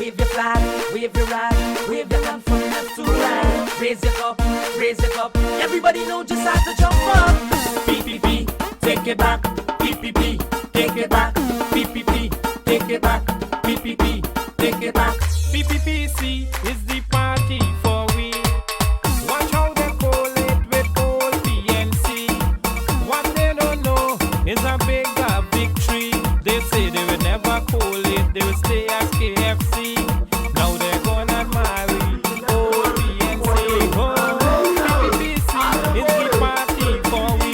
wave your flag, wave your rag, wave your hand from left to right. Raise your cup, raise your cup. Everybody know just how to jump up. PPP, take it back. PPP, take it back. PPP, take it back. PPP, take it back. PPPC is the party for we. Watch how they call it with old PNC. What they don't know is a bigger victory. They say they will never call it, they will stay as KFC. Now they're gonna marry old PNC. Oh, PPPC is the party for we.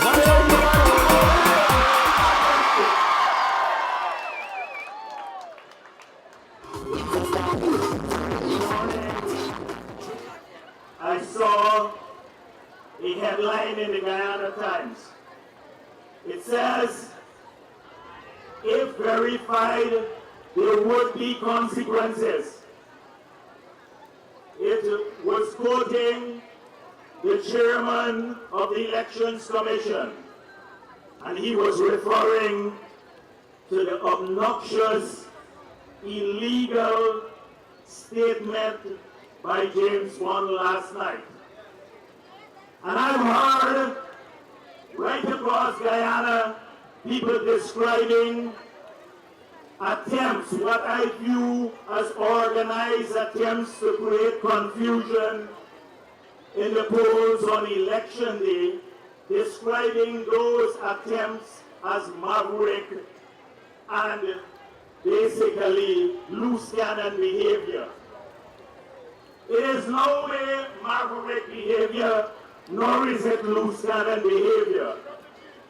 Watch how they I saw a headline in the Guyana Times. It says, if verified, there would be consequences. It was quoting the chairman of the Elections Commission, and he was referring to the obnoxious, illegal statement by James Bond last night. And I've heard right across Guyana people describing attempts, what I view as organized attempts to create confusion in the polls on election day, describing those attempts as maverick and basically loose cannon behavior. It is no way maverick behavior, nor is it loose cannon behavior.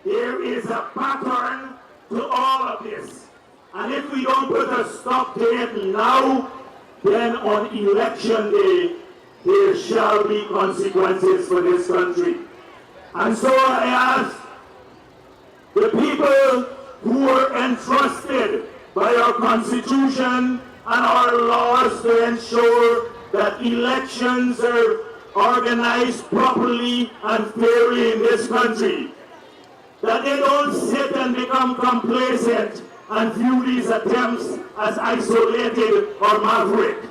There is a pattern to all of this. And if we don't put a stop to it now, then on election day, there shall be consequences for this country. And so I ask the people who were entrusted by our Constitution and our laws to ensure that elections are organized properly and fairly in this country, that they don't sit and become complacent and view these attempts as isolated or maverick.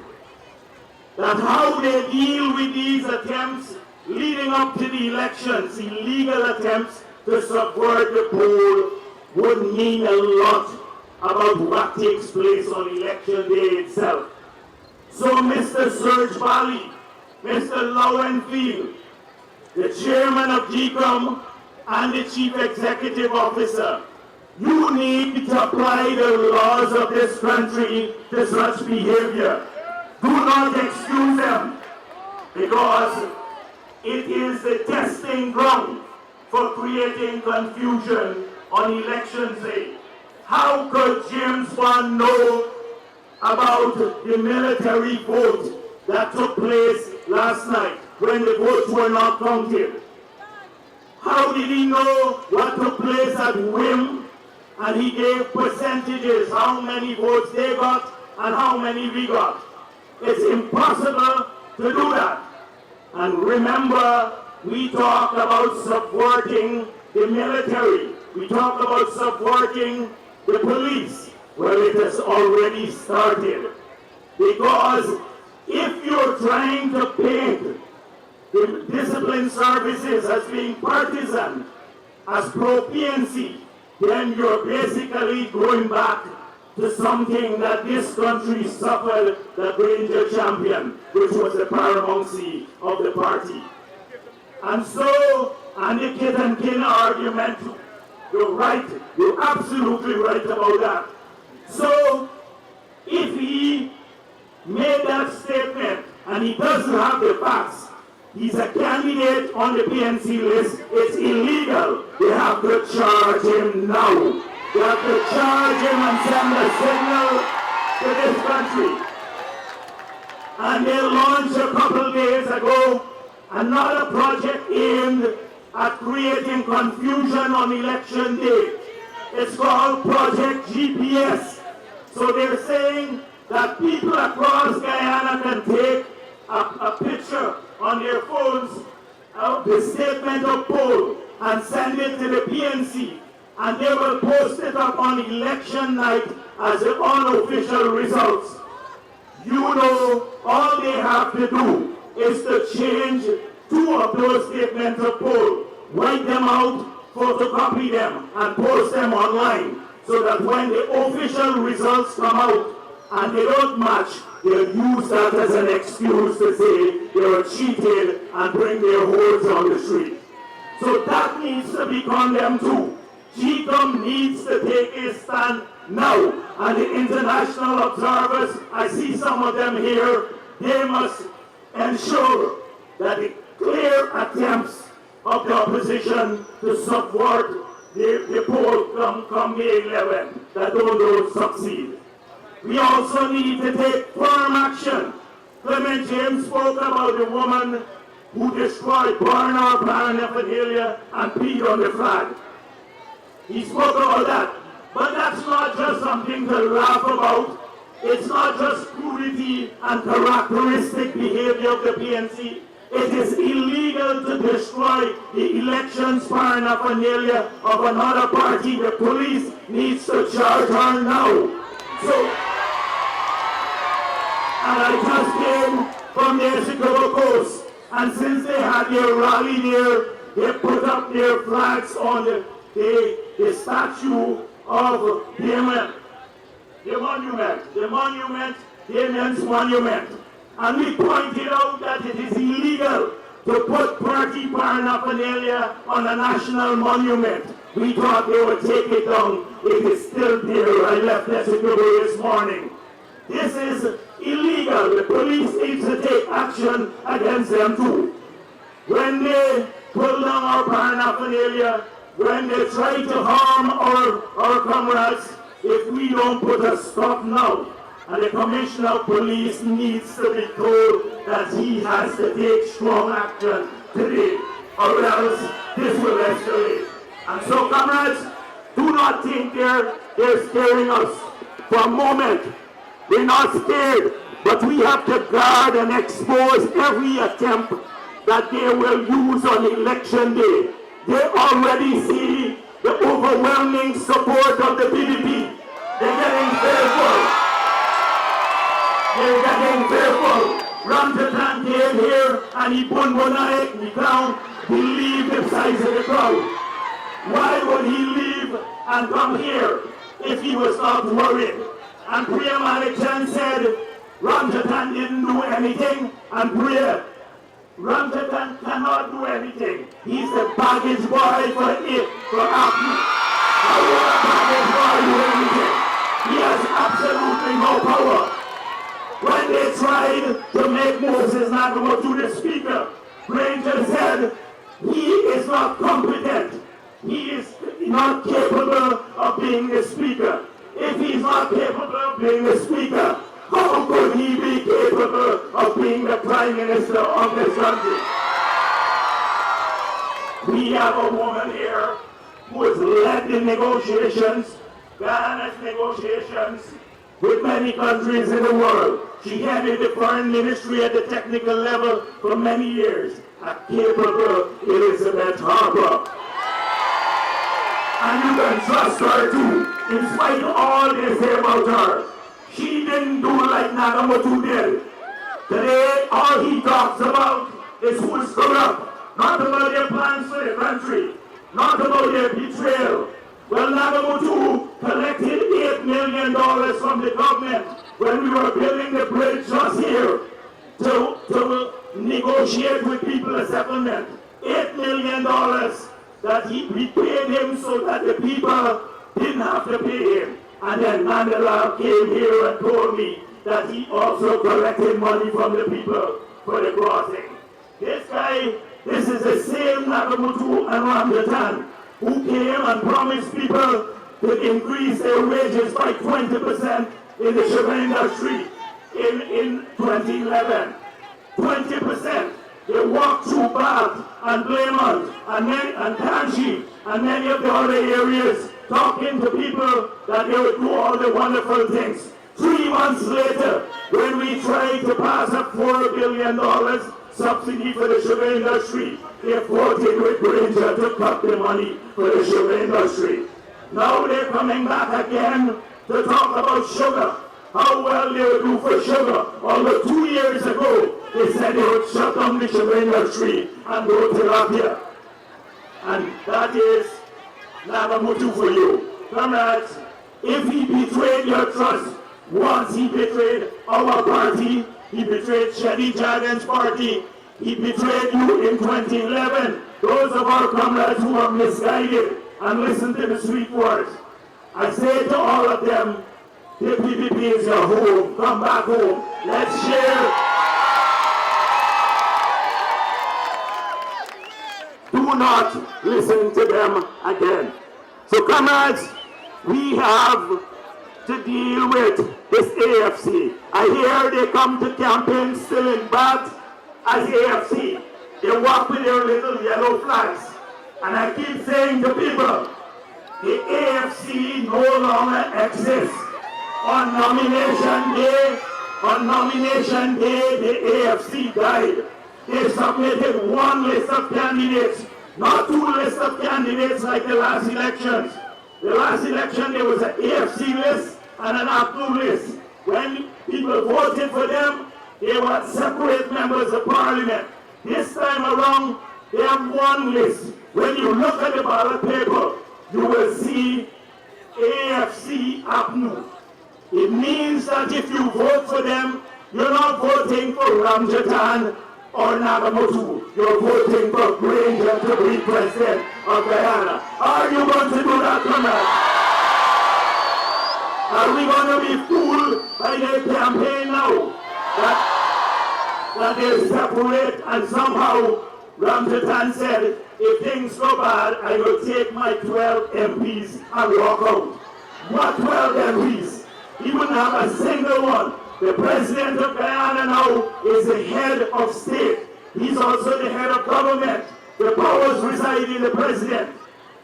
That how they deal with these attempts leading up to the elections, illegal attempts to subvert the poll, would mean a lot about what takes place on election day itself. So Mr. Serge Bali, Mr. Lowenfield, the chairman of GCOM and the chief executive officer, you need to apply the laws of this country to such behavior. Do not excuse them, because it is the testing ground for creating confusion on election day. How could James Bond know about the military vote that took place last night when the votes were not counted? How did he know what took place at whim? And he gave percentages, how many votes they got and how many we got. It's impossible to do that. And remember, we talk about subverting the military. We talk about subverting the police. Well, it has already started. Because if you're trying to paint the discipline services as being partisan, as pro-PNC, then you're basically going back to something that this country suffered, the Granger champion, which was the paramountcy of the party. And so, and the kid and kin argument, you're right, you're absolutely right about that. So, if he made that statement and he doesn't have the facts, he's a candidate on the PNC list, it's illegal. They have to charge him now. They have to charge him and send a signal to this country. And they launched a couple days ago another project aimed at creating confusion on election day. It's called Project GPS. So they're saying that people across Guyana can take a picture on their phones of the statement of poll and send it to the PNC, and they will post it up on election night as the unofficial results. you know, all they have to do is to change 2 of those statements of poll, write them out, photocopy them, and post them online, so that when the official results come out and they don't match, they'll use that as an excuse to say they were cheated and bring their hordes on the street. So that needs to be condemned too. GCOM needs to take a stand now, and the international observers, I see some of them here, they must ensure that the clear attempts of the opposition to subvert the poll come May 11, that don't succeed. We also need to take firm action. Clement James spoke about the woman who destroyed, burned our paraphernalia and peed on the flag. He spoke about that. But that's not just something to laugh about. It's not just crudity and characteristic behavior of the PNC. It is illegal to destroy the elections paraphernalia of another party. The police needs to charge her now. So, and I just came from the Essequibo Coast, and since they had their rally there, they put up their flags on the statue of Damien's monument. And we pointed out that it is illegal to put party paraphernalia on a national monument. We thought they would take it down. It is still there. I left Essequibo this morning. This is illegal. The police needs to take action against them too. When they pull down our paraphernalia, when they try to harm our comrades, if we don't put a stop now, and the Commissioner of Police needs to be told that he has to take strong action today, or else this will escalate. And so, comrades, do not think they're scaring us. For a moment, we're not scared, but we have to guard and expose every attempt that they will use on election day. They already see the overwhelming support of the PPP. They're getting fearful. They're getting fearful. Ramjatan came here and he put Monaik, the clown, believe the size of the crowd. Why would he leave and come here if he was not worried? And Priya Manichan said Ramjatan didn't do anything, and Priya, Ramjatan cannot do anything. He's the baggage boy for APNI. How will a baggage boy do anything? He has absolutely no power. When they tried to make Moses Nagamotu the speaker, Granger said he is not competent. He is not capable of being the speaker. If he's not capable of being the speaker, how could he be capable of being the prime minister of this country? We have a woman here who has led the negotiations, Ghana's negotiations, with many countries in the world. She headed the foreign ministry at the technical level for many years. A capable Elizabeth Harper. And you can trust her too, in spite of all they say about her. She didn't do like Nagamotu did. Today, all he talks about is who is corrupt, not about their plans for the country, not about their betrayal. Well, Nagamotu collected $8 million from the government when we were building the bridge just here to negotiate with people a settlement. $8 million that we paid him so that the people didn't have to pay him. And then Mandela came here and told me that he also collected money from the people for the crossing. This guy, this is the same Nagamotu and Ramjatan who came and promised people to increase their wages by 20% in the sugar industry in 2011. 20%. They walked through Bath and Blaymont and Kanchi and many of the other areas talking to people that they would do all the wonderful things. 3 months later, when we tried to pass a $4 billion subsidy for the sugar industry, they voted with Granger to cut the money for the sugar industry. Now they're coming back again to talk about sugar. how well they would do for sugar. Although 2 years ago, they said they would shut down the sugar industry and go tilapia. And that is Nagamutu for you. Comrades, if he betrayed your trust once, he betrayed our party, he betrayed Shadi Jagan's party, he betrayed you in 2011. Those of our comrades who are misguided and listen to the sweet words, I say to all of them, the PPP is your home. Come back home. Let's share. Do not listen to them again. So comrades, we have to deal with this AFC. I hear they come to campaign still in bad as AFC. They walk with their little yellow flags. And I keep saying to people, the AFC no longer exists. On nomination day, the AFC died. They submitted one list of candidates, not two lists of candidates like the last elections. The last election there was an AFC list and an APNU list. When people voted for them, they were separate members of parliament. This time around, they have one list. When you look at the ballot paper, you will see AFC APNU. It means that if you vote for them, you're not voting for Ramjatan or Nagamutu. You're voting for Granger to be president of Guyana. Are you going to do that, comrades? Are we going to be fooled by their campaign now? That they're separate and somehow Ramjatan said, if things go bad, I will take my 12 MPs and walk out. What 12 MPs? He wouldn't have a single one. The president of Guyana now is the head of state. He's also the head of government. The powers reside in the president.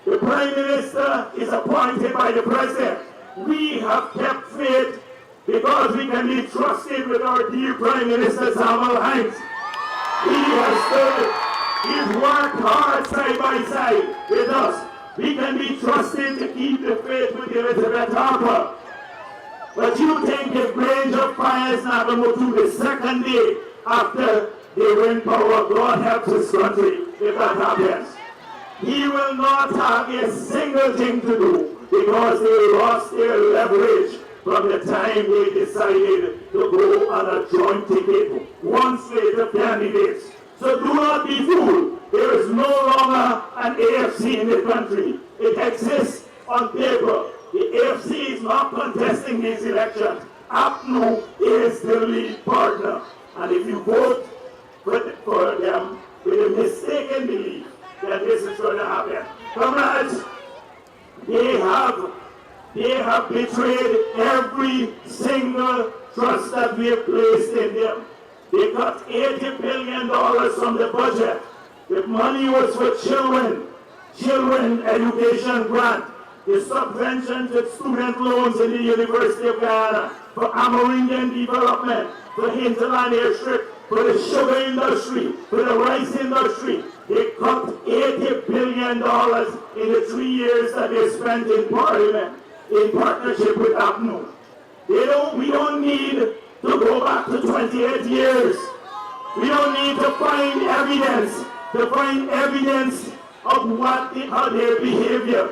The prime minister is appointed by the president. We have kept faith because we can be trusted with our dear Prime Minister Samuel Hines. He has stood, he's worked hard side by side with us. We can be trusted to keep the faith with Elizabeth Harper. But you think if Granger fires Nagamutu the second day after they win power, God helps his country if that happens. He will not have a single thing to do because they lost their leverage from the time they decided to go on a joint ticket, one slate of candidates. So do not be fooled. There is no longer an AFC in the country. It exists on paper. The AFC is not contesting these elections. APNU is the lead partner. And if you vote for them with a mistaken belief that this is going to happen, comrades, they have betrayed every single trust that we have placed in them. They cut $80 billion from the budget. The money was for children education grant, the subvention to student loans in the University of Guyana, for Amerindian development, for hinterland airstrip, for the sugar industry, for the rice industry. They cut $80 billion in the 3 years that they spent in Parliament in partnership with APNU. We don't need to go back to 28 years. We don't need to find evidence of how their behavior,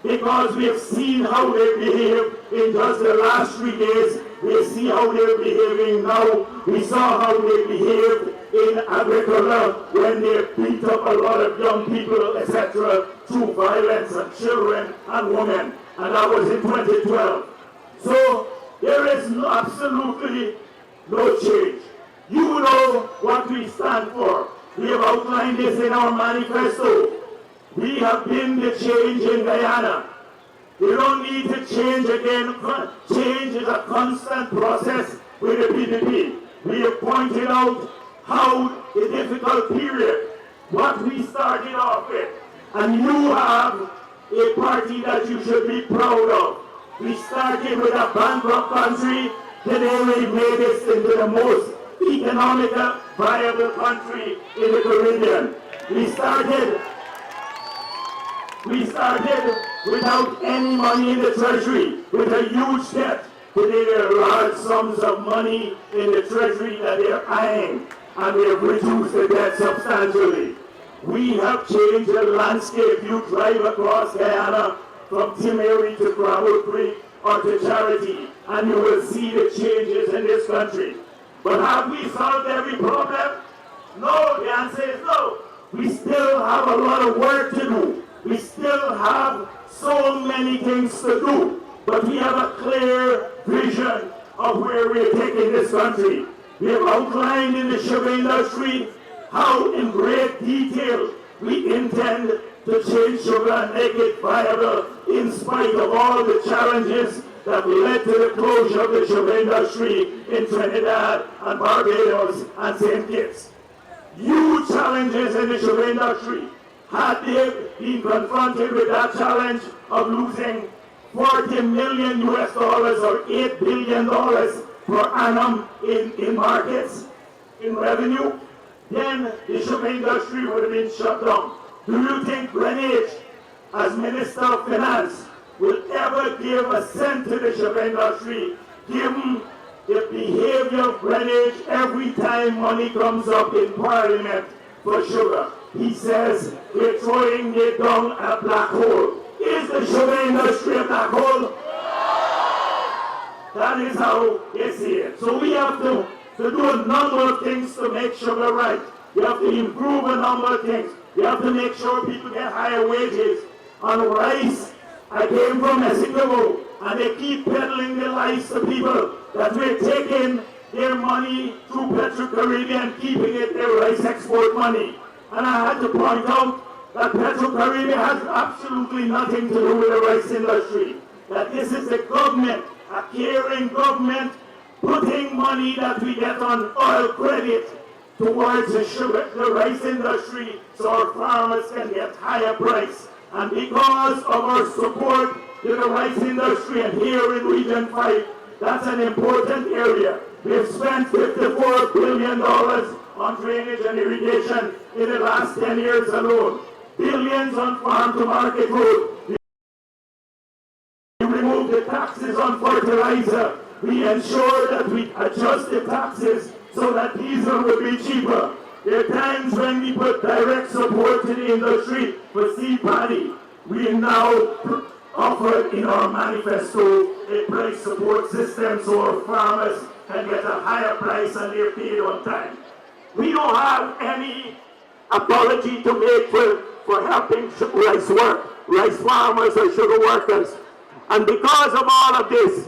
because we have seen how they behave in just the last 3 days. We see how they're behaving now. We saw how they behaved in Agriculture when they beat up a lot of young people, etc., through violence and children and women. And that was in 2012. So there is absolutely no change. You know what we stand for. We have outlined this in our manifesto. We have been the change in Guyana. We don't need to change again. Change is a constant process with the PPP. We have pointed out how the difficult period, what we started off with, and you have a party that you should be proud of. We started with a bankrupt country. Today we made it into the most economical, viable country in the Caribbean. We started without any money in the treasury, with a huge debt. Today there are large sums of money in the treasury that they're eyeing, and we have reduced the debt substantially. We have changed the landscape. You drive across Guyana from Timeri to Gravel Creek or to Charity, and you will see the changes in this country. But have we solved every problem? No, the answer is no. We still have a lot of work to do. We still have so many things to do. But we have a clear vision of where we're taking this country. We have outlined in the sugar industry how in great detail we intend to change sugar and make it viable in spite of all the challenges that led to the closure of the sugar industry in Trinidad and Barbados and St. Kitts. Huge challenges in the sugar industry. Had they been confronted with that challenge of losing $40 million US or $8 billion per annum in markets, in revenue, then the sugar industry would have been shut down. Do you think Greenwich, as Minister of Finance, will ever give a cent to the sugar industry, given the behavior of Greenwich every time money comes up in Parliament for sugar? He says we're throwing it down a black hole. Is the sugar industry a black hole? That is how they see it. So we have to do a number of things to make sugar right. We have to improve a number of things. We have to make sure people get higher wages. On rice, I came from Essequibo, and they keep peddling the lies to people that we're taking their money through Petro-Caribbean, keeping it their rice export money. And I had to point out that Petro-Caribbean has absolutely nothing to do with the rice industry. That this is the government, a caring government, putting money that we get on oil credit towards the rice industry so our farmers can get higher price. And because of our support to the rice industry and here in Region 5, that's an important area. We've spent $54 billion on drainage and irrigation in the last 10 years alone. Billions on farm-to-market road. We remove the taxes on fertilizer. We ensure that we adjust the taxes so that diesel will be cheaper. There are times when we put direct support to the industry for seed paddy. We now offer in our manifesto a price support system so our farmers can get a higher price and they're paid on time. We don't have any apology to make for helping rice farmers or sugar workers. And because of all of this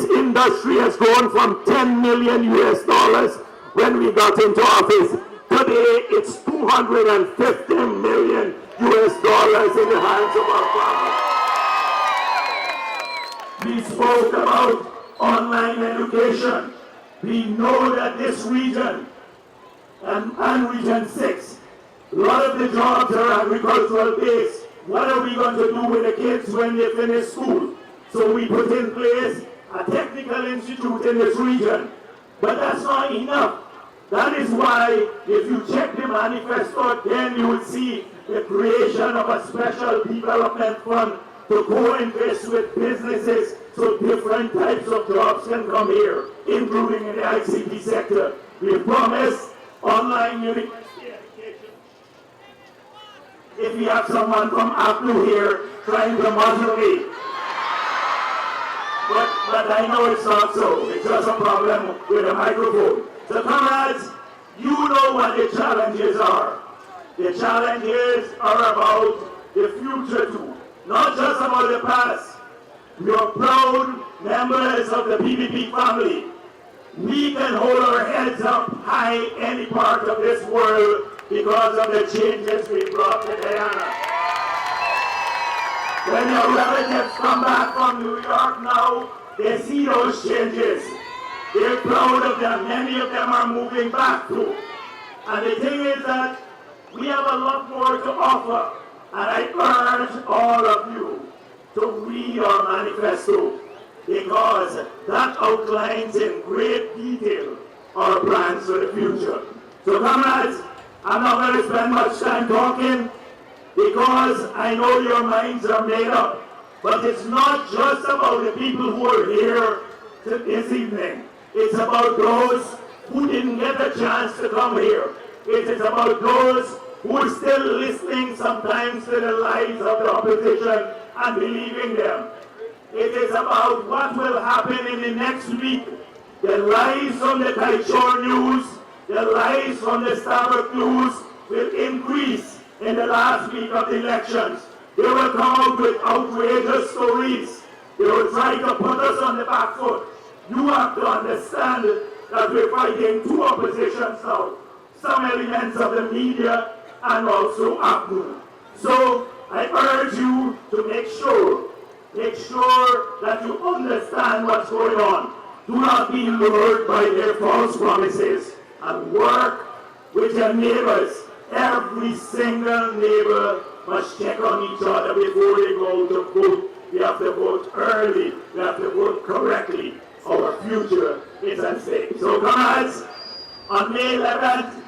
industry has grown from $10 million US when we got into office. Today it's $250 million US in the hands of our farmers. We spoke about online education. We know that this region and Region 6, a lot of the jobs are agricultural based. What are we going to do with the kids when they finish school? So we put in place a technical institute in this region. But that's not enough. That is why, if you check the manifesto, then you will see the creation of a special development fund to co-invest with businesses so different types of jobs can come here, including in the ICT sector. We promised online university education. If we have someone from APLU here trying to muzzle me, but I know it's not so. It's just a problem with a microphone. So comrades, you know what the challenges are. The challenges are about the future too, not just about the past. We are proud members of the PPP family. We can hold our heads up high any part of this world because of the changes we brought to Guyana. When your relatives come back from New York now, they see those changes. They're proud of them. Many of them are moving back too. And the thing is that we have a lot more to offer. And I urge all of you to read our manifesto because that outlines in great detail our plans for the future. So comrades, I'm not going to spend much time talking because I know your minds are made up. But it's not just about the people who are here this evening. It's about those who didn't get a chance to come here. It is about those who are still listening sometimes to the lies of the opposition and believing them. It is about what will happen in the next week. The lies from the Kaichor News, the lies from the Starbuck News will increase in the last week of the elections. They will come out with outrageous stories. They will try to put us on the back foot. You have to understand that we're fighting two oppositions now. Some elements of the media and also APNU. So I urge you to make sure that you understand what's going on. Do not be lured by their false promises and work with your neighbors. Every single neighbor must check on each other before they go to vote. We have to vote early. We have to vote correctly. Our future is at stake. So comrades, on May 11th,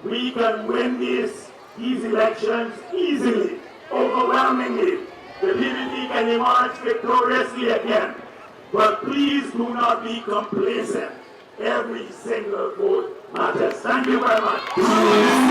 we can win these elections easily, overwhelmingly. The PPP can emerge victoriously again. But please do not be complacent. Every single vote matters. Thank you very much.